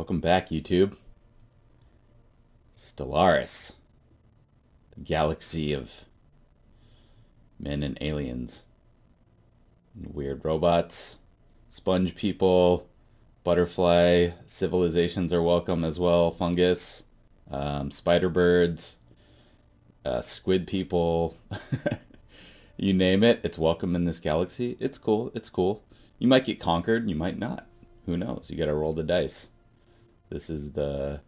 Welcome back, YouTube. Stellaris, the galaxy of men and aliens, and weird robots, sponge people, butterfly civilizations are welcome as well, fungus, spider birds, squid people, you name it, it's welcome in this galaxy. It's cool, it's cool. You might get conquered, you might not. Who knows? You gotta roll the dice. This is the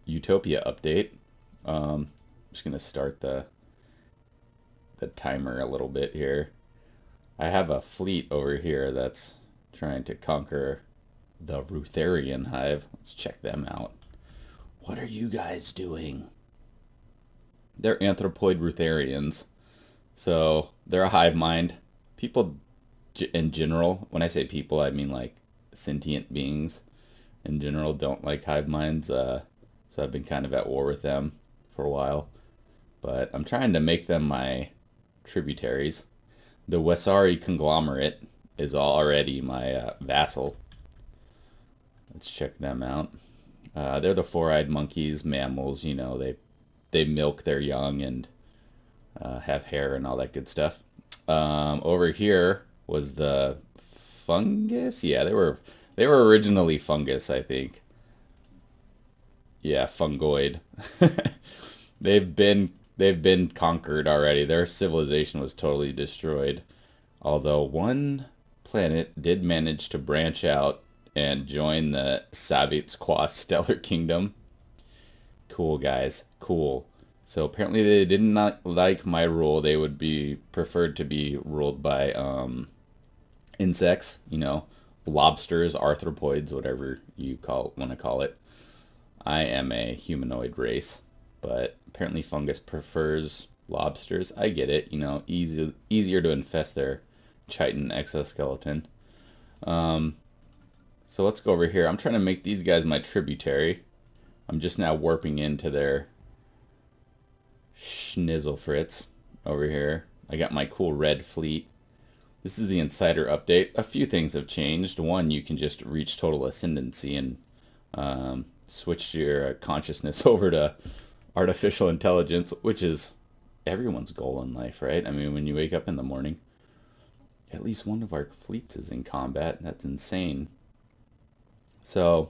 Utopia update. I'm just gonna start the timer a little bit here. I have a fleet over here that's trying to conquer the Rutherian hive. Let's check them out. What are you guys doing? They're anthropoid Rutherians, so they're a hive mind. People in general, when I say people, I mean like sentient beings in general, don't like hive minds. So I've been kind of at war with them for a while. But I'm trying to make them my tributaries. The Wasari conglomerate is already my vassal. Let's check them out. They're the four-eyed monkeys, mammals. You know, they milk their young and have hair and all that good stuff. Over here was the fungus. Yeah, they were originally fungus, I think. Yeah, fungoid. They've been conquered already. Their civilization was totally destroyed. Although one planet did manage to branch out and join the Savitz-Qua stellar kingdom. Cool, guys. Cool. So apparently they did not like my rule. They would be preferred to be ruled by insects, you know, lobsters, arthropods, whatever you want to call it. I am a humanoid race, but apparently fungus prefers lobsters. I get it, you know, easier to infest their chitin exoskeleton. So let's go over here. I'm trying to make these guys my tributary. I'm just now warping into their schnizzle fritz over here. I got my cool red fleet. This is the insider update. A few things have changed. One, you can just reach total ascendancy and switch your consciousness over to artificial intelligence, which is everyone's goal in life, right? I mean, when you wake up in the morning, at least one of our fleets is in combat. That's insane. So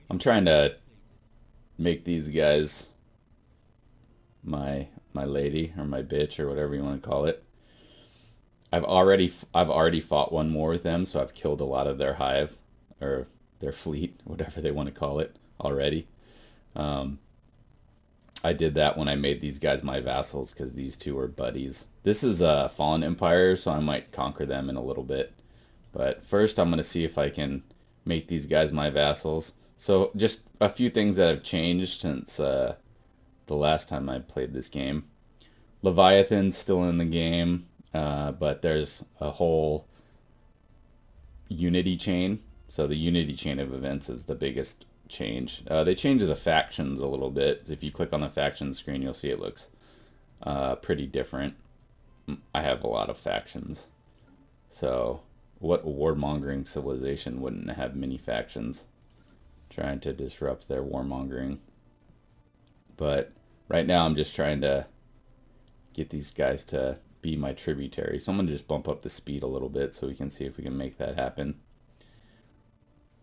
I'm trying to make these guys my lady or my bitch or whatever you want to call it. I've already fought one more with them, so I've killed a lot of their hive or their fleet, whatever they want to call it, already. I did that when I made these guys my vassals because these two are buddies. This is a fallen empire, so I might conquer them in a little bit. But first I'm going to see if I can make these guys my vassals. So just a few things that have changed since the last time I played this game. Leviathan's still in the game, but there's a whole unity chain. So the unity chain of events is the biggest change. They changed the factions a little bit. If you click on the faction screen, you'll see it looks pretty different. I have a lot of factions. So what warmongering civilization wouldn't have many factions trying to disrupt their warmongering? But right now I'm just trying to get these guys to be my tributary. So I'm going to just bump up the speed a little bit so we can see if we can make that happen.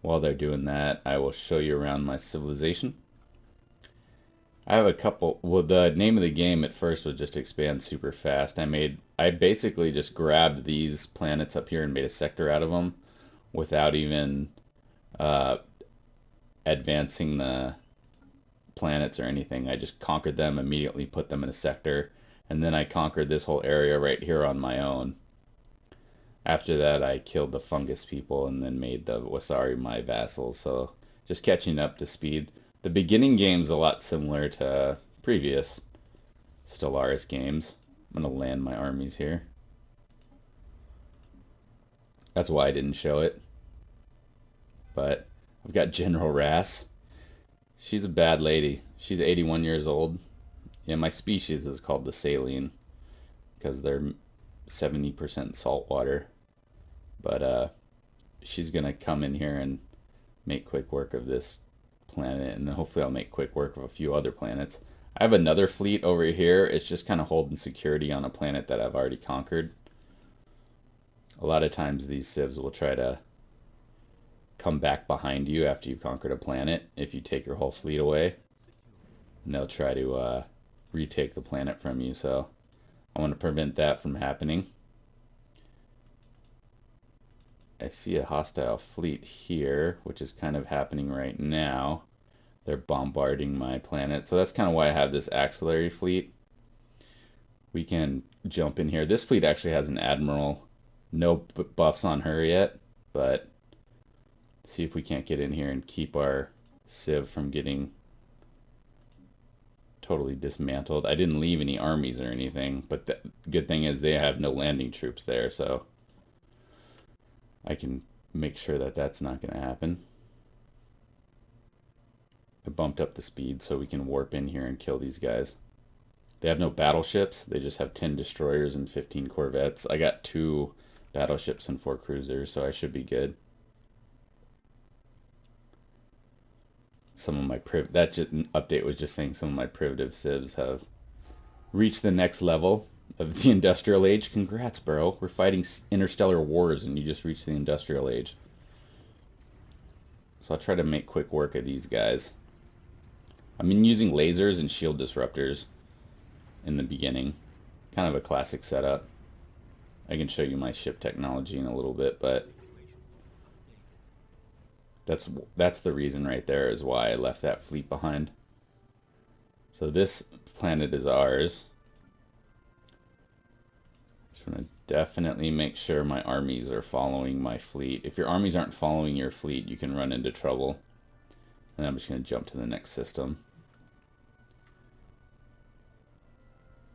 While they're doing that, I will show you around my civilization. I have a couple, well, the name of the game at first was just expand super fast. I basically just grabbed these planets up here and made a sector out of them without even advancing the planets or anything. I just conquered them, immediately put them in a sector, and then I conquered this whole area right here on my own. After that, I killed the fungus people and then made the Wasari my vassals. So just catching up to speed. The beginning game's a lot similar to previous Stellaris games. I'm going to land my armies here. That's why I didn't show it. But I've got General Rass. She's a bad lady. She's 81 years old. Yeah, my species is called the saline because they're 70% saltwater. But she's gonna come in here and make quick work of this planet, and then hopefully I'll make quick work of a few other planets. I have another fleet over here. It's just kind of holding security on a planet that I've already conquered. A lot of times these civs will try to come back behind you after you've conquered a planet if you take your whole fleet away. And they'll try to retake the planet from you, so I want to prevent that from happening. I see a hostile fleet here, which is kind of happening right now. They're bombarding my planet, so that's kind of why I have this axillary fleet. We can jump in here. This fleet actually has an admiral. No buffs on her yet, but see if we can't get in here and keep our civ from getting totally dismantled. I didn't leave any armies or anything, but the good thing is they have no landing troops there, so I can make sure that that's not going to happen. I bumped up the speed so we can warp in here and kill these guys. They have no battleships. They just have 10 destroyers and 15 corvettes. I got 2 battleships and 4 cruisers, so I should be good. Some of my update was just saying some of my primitive civs have reached the next level of the industrial age. Congrats, bro. We're fighting interstellar wars and you just reached the industrial age. So I'll try to make quick work of these guys. I've been using lasers and shield disruptors in the beginning. Kind of a classic setup. I can show you my ship technology in a little bit, but that's the reason right there is why I left that fleet behind. So this planet is ours. Just want to definitely make sure my armies are following my fleet. If your armies aren't following your fleet, you can run into trouble. And I'm just going to jump to the next system.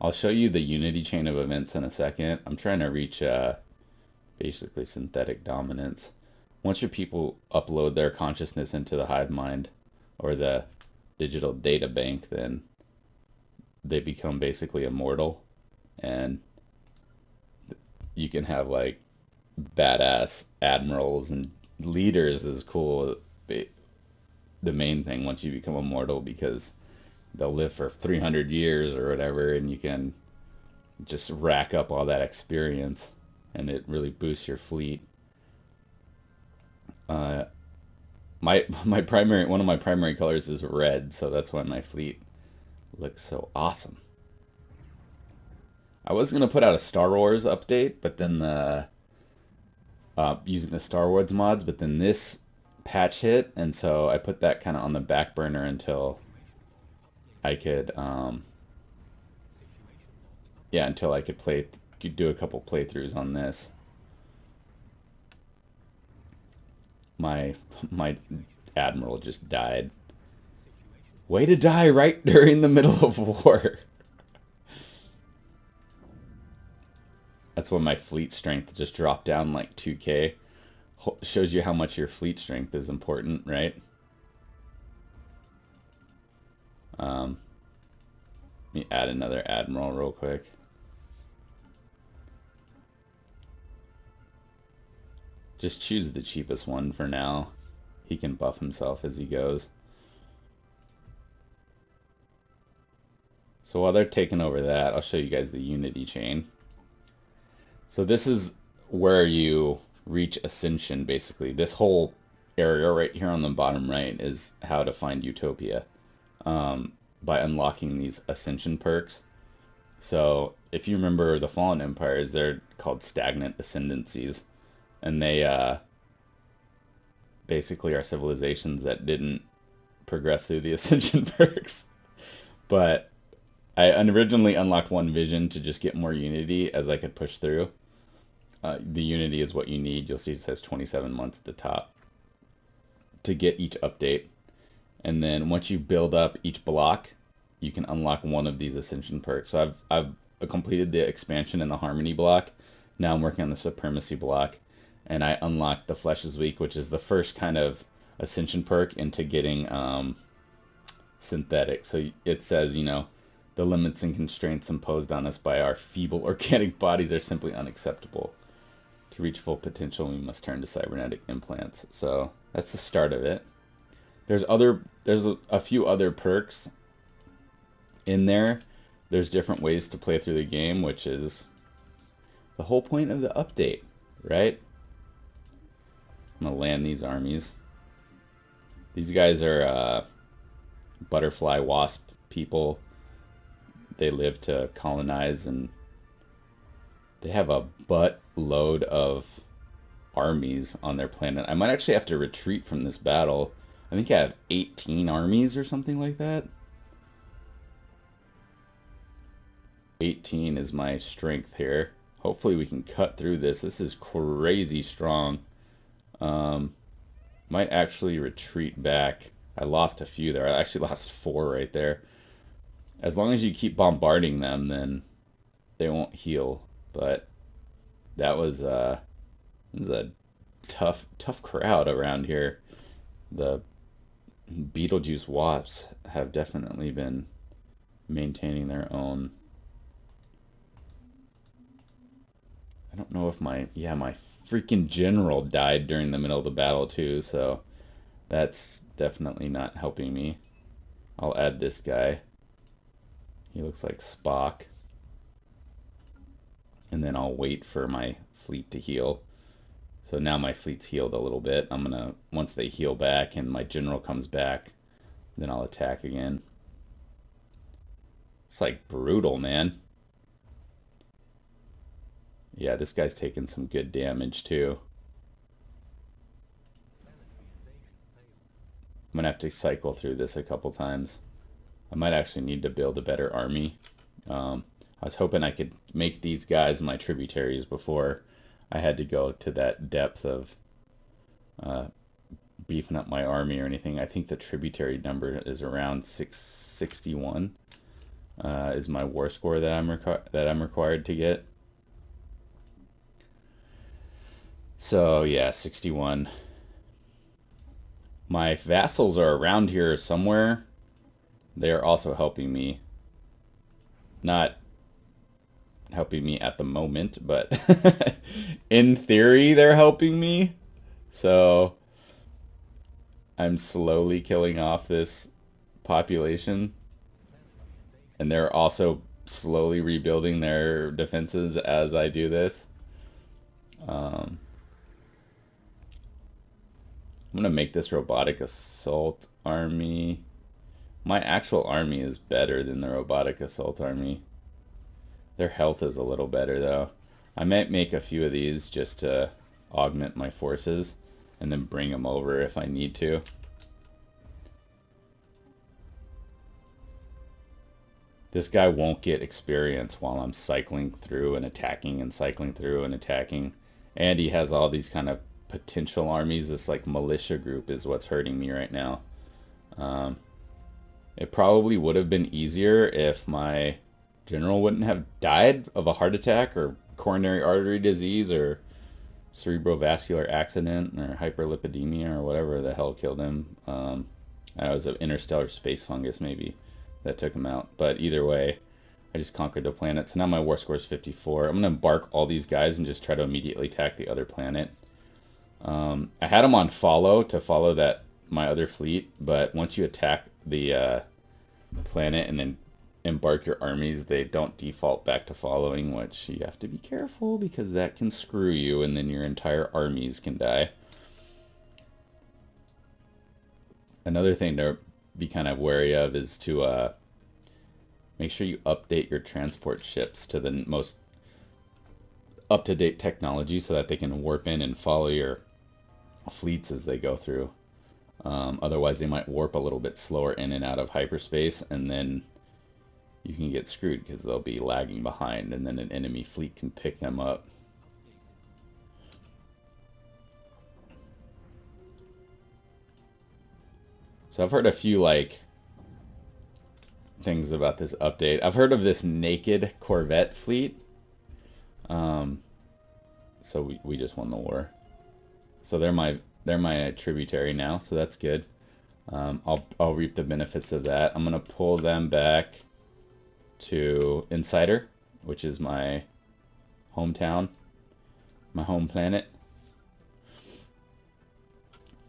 I'll show you the unity chain of events in a second. I'm trying to reach basically synthetic dominance. Once your people upload their consciousness into the hive mind or the digital data bank, then they become basically immortal, and you can have like badass admirals and leaders is cool. The main thing once you become immortal, because they'll live for 300 years or whatever, and you can just rack up all that experience, and it really boosts your fleet. One of my primary colors is red, so that's why my fleet looks so awesome. I was gonna put out a Star Wars update, but then using the Star Wars mods, but then this patch hit, and so I put that kind of on the back burner until I could until I could do a couple playthroughs on this. My admiral just died. Way to die right during the middle of war. That's when my fleet strength just dropped down like 2k. Shows you how much your fleet strength is important, right? Let me add another admiral real quick. Just choose the cheapest one for now. He can buff himself as he goes. So while they're taking over that, I'll show you guys the unity chain. So this is where you reach ascension, basically. This whole area right here on the bottom right is how to find Utopia, by unlocking these ascension perks. So if you remember the Fallen Empires, they're called stagnant ascendancies. And they basically are civilizations that didn't progress through the ascension perks. But I originally unlocked one vision to just get more unity as I could push through. The unity is what you need. You'll see it says 27 months at the top to get each update. And then once you build up each block, you can unlock one of these ascension perks. So I've completed the expansion in the harmony block. Now I'm working on the supremacy block. And I unlocked the Flesh is Weak, which is the first kind of ascension perk into getting synthetic. So it says, you know, the limits and constraints imposed on us by our feeble organic bodies are simply unacceptable. To reach full potential, we must turn to cybernetic implants. So That's the start of it. There's a few other perks in there. There's different ways to play through the game, which is the whole point of the update, right? I'm gonna land these armies. These guys are butterfly wasp people. They live to colonize, and they have a buttload of armies on their planet. I might actually have to retreat from this battle. I think I have 18 armies or something like that. 18 is my strength here. Hopefully we can cut through this. This is crazy strong. Might actually retreat back. I lost a few there. I actually lost 4 right there. As long as you keep bombarding them, then they won't heal. But that was a tough crowd around here. The Beetlejuice Wasps have definitely been maintaining their own. I don't know if my freaking general died during the middle of the battle too, so that's definitely not helping me. I'll add this guy. He looks like Spock. And then I'll wait for my fleet to heal. So now my fleet's healed a little bit. I'm gonna, once they heal back and my general comes back, then I'll attack again. It's like brutal, man. Yeah, this guy's taking some good damage too. I'm gonna have to cycle through this a couple times. I might actually need to build a better army. I was hoping I could make these guys my tributaries before I had to go to that depth of beefing up my army or anything. I think the tributary number is around 661 is my war score that I'm required to get. So yeah, 61. My vassals are around here somewhere. They are also helping me. Not helping me at the moment, but in theory they're helping me. So I'm slowly killing off this population. And they're also slowly rebuilding their defenses as I do this. I'm going to make this robotic assault army. My actual army is better than the robotic assault army. Their health is a little better though. I might make a few of these just to augment my forces and then bring them over if I need to. This guy won't get experience while I'm cycling through and attacking and cycling through and attacking. And he has all these kind of potential armies. This like militia group is what's hurting me right now. It probably would have been easier if my general wouldn't have died of a heart attack or coronary artery disease or cerebrovascular accident or hyperlipidemia or whatever the hell killed him. It was an interstellar space fungus maybe that took him out. But either way, I just conquered the planet. So now my war score is 54. I'm going to embark all these guys and just try to immediately attack the other planet. I had them on follow to follow my other fleet, but once you attack the planet and then embark your armies, they don't default back to following, which you have to be careful because that can screw you and then your entire armies can die. Another thing to be kind of wary of is to make sure you update your transport ships to the most up-to-date technology so that they can warp in and follow your fleets as they go through. Otherwise they might warp a little bit slower in and out of hyperspace, and then you can get screwed because they'll be lagging behind and then an enemy fleet can pick them up. So I've heard a few like things about this update. I've heard of this naked Corvette fleet. So we just won the war. So they're my tributary now, so that's good. I'll reap the benefits of that. I'm gonna pull them back to Insider, which is my hometown, my home planet.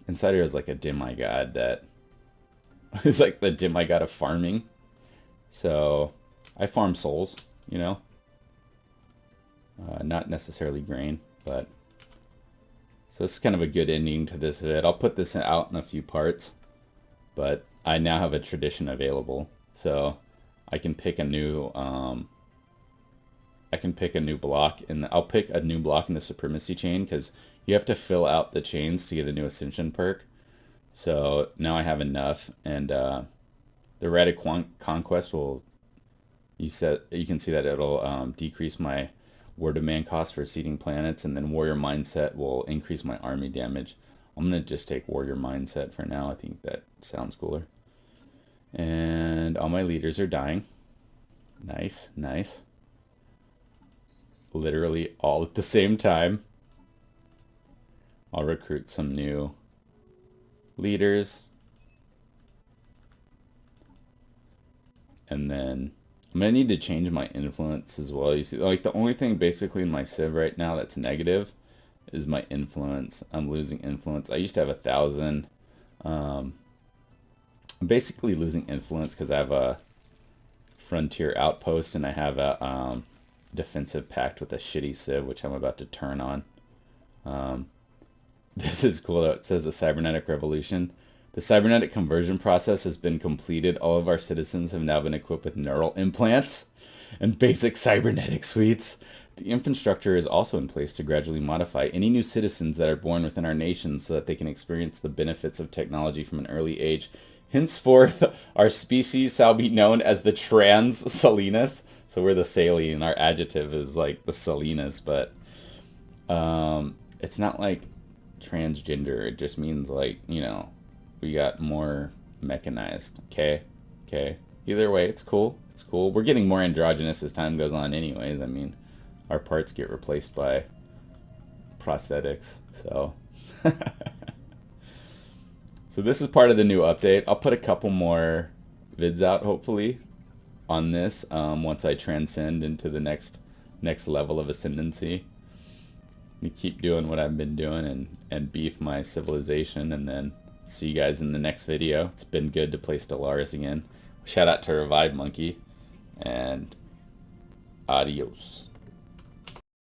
inside here is like a demigod that is like the demigod of farming. So I farm souls, you know, not necessarily grain, but so it's kind of a good ending to this vid. I'll put this out in a few parts, but I now have a tradition available, so I can pick a new block, and I'll pick a new block in the supremacy chain because you have to fill out the chains to get a new ascension perk. So now I have enough, and the Erratic Conquest will, you can see that it'll decrease my war demand cost for seeding planets, and then Warrior Mindset will increase my army damage. I'm going to just take Warrior Mindset for now. I think that sounds cooler. And all my leaders are dying. Nice, nice. Literally all at the same time. I'll recruit some new leaders. And then I'm going to need to change my influence as well. You see, like the only thing basically in my Civ right now that's negative is my influence. I'm losing influence. I used to have 1,000. I'm basically losing influence because I have a frontier outpost and I have a defensive pact with a shitty Civ, which I'm about to turn on. This is cool though. It says the cybernetic revolution. The cybernetic conversion process has been completed. All of our citizens have now been equipped with neural implants and basic cybernetic suites. The infrastructure is also in place to gradually modify any new citizens that are born within our nation so that they can experience the benefits of technology from an early age. Henceforth, our species shall be known as the trans Salinas. So we're the saline. Our adjective is like the Salinas, but it's not like transgender. It just means like, you know, we got more mechanized. Okay. Either way, it's cool. It's cool. We're getting more androgynous as time goes on anyways. I mean, our parts get replaced by prosthetics. So so this is part of the new update. I'll put a couple more vids out hopefully on this once I transcend into the next level of ascendancy. Me keep doing what I've been doing and beef my civilization, and then see you guys in the next video. It's been good to play Stellaris again. Shout out to ReviveMonkey, and adios.